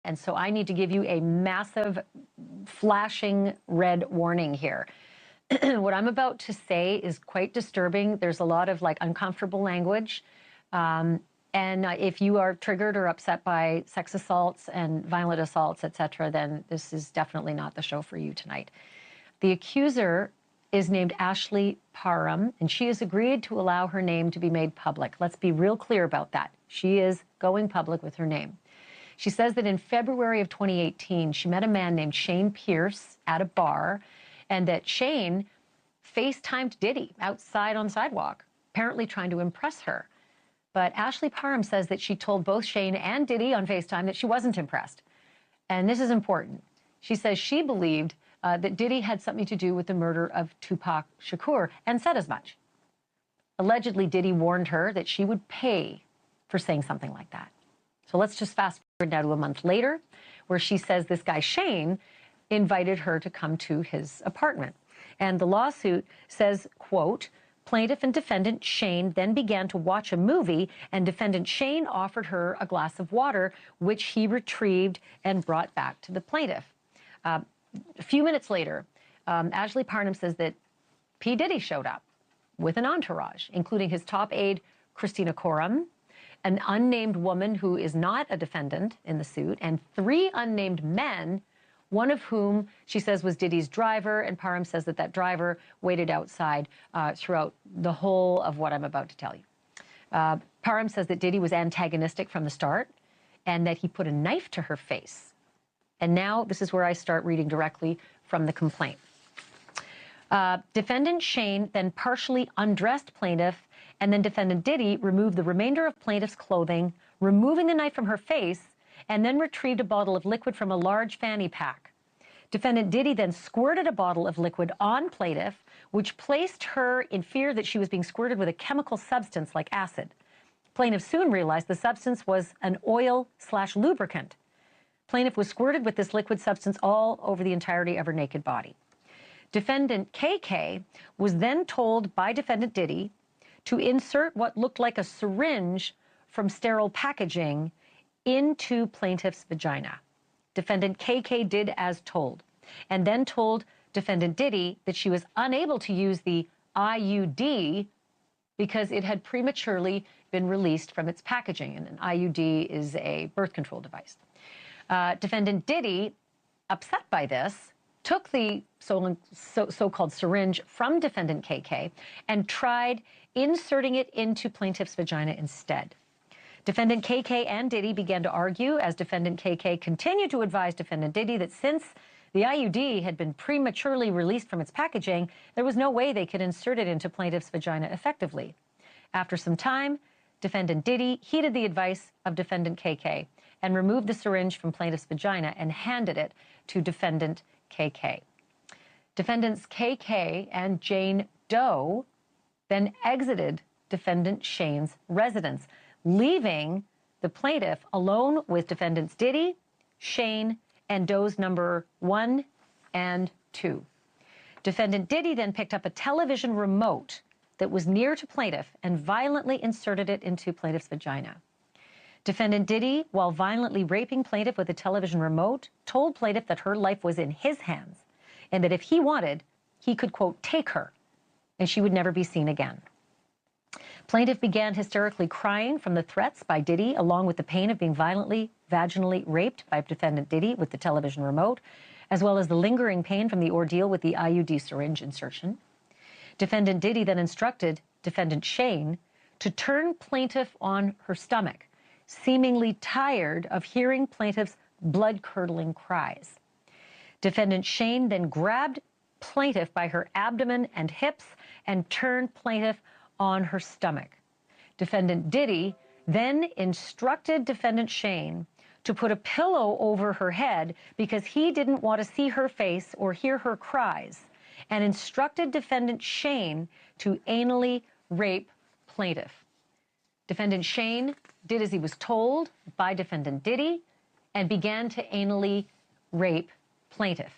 And so I need to give you a massive flashing red warning here. What I'm about to say is quite disturbing. There's a lot of uncomfortable language. And if you are triggered or upset by sex assaults and violent assaults, etc., then this is definitely not the show for you tonight. The accuser is named Ashley Parham, and she has agreed to allow her name to be made public. Let's be real clear about that. She is going public with her name. She says that in February of 2018, she met a man named Shane Pierce at a bar, and that Shane FaceTimed Diddy outside on the sidewalk, apparently trying to impress her. But Ashley Parham says that she told both Shane and Diddy on FaceTime that she wasn't impressed. And this is important. She says she believed that Diddy had something to do with the murder of Tupac Shakur and said as much. Allegedly, Diddy warned her that she would pay for saying something like that. So let's just fast forward now to a month later, where she says this guy Shane invited her to come to his apartment. And the lawsuit says, quote, plaintiff and defendant Shane then began to watch a movie, and defendant Shane offered her a glass of water, which he retrieved and brought back to the plaintiff. A few minutes later, Ashley Parham says that P. Diddy showed up with an entourage, including his top aide, Christina Coram, an unnamed woman who is not a defendant in the suit, and 3 unnamed men, one of whom she says was Diddy's driver, and Parham says that that driver waited outside throughout the whole of what I'm about to tell you. Parham says that Diddy was antagonistic from the start and that he put a knife to her face. And now this is where I start reading directly from the complaint. Defendant Shane then partially undressed plaintiff, and then defendant Diddy removed the remainder of plaintiff's clothing, removing the knife from her face, and then retrieved a bottle of liquid from a large fanny pack. Defendant Diddy then squirted a bottle of liquid on plaintiff, which placed her in fear that she was being squirted with a chemical substance like acid. Plaintiff soon realized the substance was an oil/lubricant. Plaintiff was squirted with this liquid substance all over the entirety of her naked body. Defendant KK was then told by defendant Diddy to insert what looked like a syringe from sterile packaging into plaintiff's vagina. Defendant KK did as told, and then told defendant Diddy that she was unable to use the IUD because it had prematurely been released from its packaging, and an IUD is a birth control device. Defendant Diddy, upset by this, took the so-called syringe from defendant KK and tried inserting it into plaintiff's vagina instead. Defendant KK and Diddy began to argue as defendant KK continued to advise defendant Diddy that since the IUD had been prematurely released from its packaging, there was no way they could insert it into plaintiff's vagina effectively. After some time, defendant Diddy heeded the advice of defendant KK and removed the syringe from plaintiff's vagina and handed it to defendant KK. Defendants KK and Jane Doe then exited defendant Shane's residence, leaving the plaintiff alone with defendants Diddy, Shane, and Doe's number 1 and 2. Defendant Diddy then picked up a television remote that was near to plaintiff and violently inserted it into plaintiff's vagina. Defendant Diddy, while violently raping plaintiff with a television remote, told plaintiff that her life was in his hands and that if he wanted, he could, quote, take her, and she would never be seen again. Plaintiff began hysterically crying from the threats by Diddy, along with the pain of being violently, vaginally raped by defendant Diddy with the television remote, as well as the lingering pain from the ordeal with the IUD syringe insertion. Defendant Diddy then instructed defendant Shane to turn plaintiff on her stomach, seemingly tired of hearing plaintiff's blood-curdling cries. Defendant Shane then grabbed plaintiff by her abdomen and hips and turned plaintiff on her stomach. Defendant Diddy then instructed defendant Shane to put a pillow over her head because he didn't want to see her face or hear her cries, and instructed defendant Shane to anally rape plaintiff. Defendant Shane did as he was told by defendant Diddy and began to anally rape plaintiff.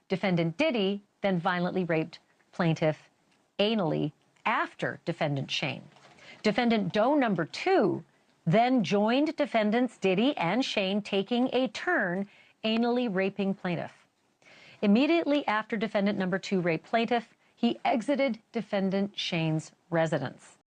Defendant Diddy then violently raped plaintiff anally after defendant Shane. Defendant Doe number 2 then joined defendants Diddy and Shane, taking a turn anally raping plaintiff. Immediately after defendant number 2 raped plaintiff, he exited defendant Shane's residence.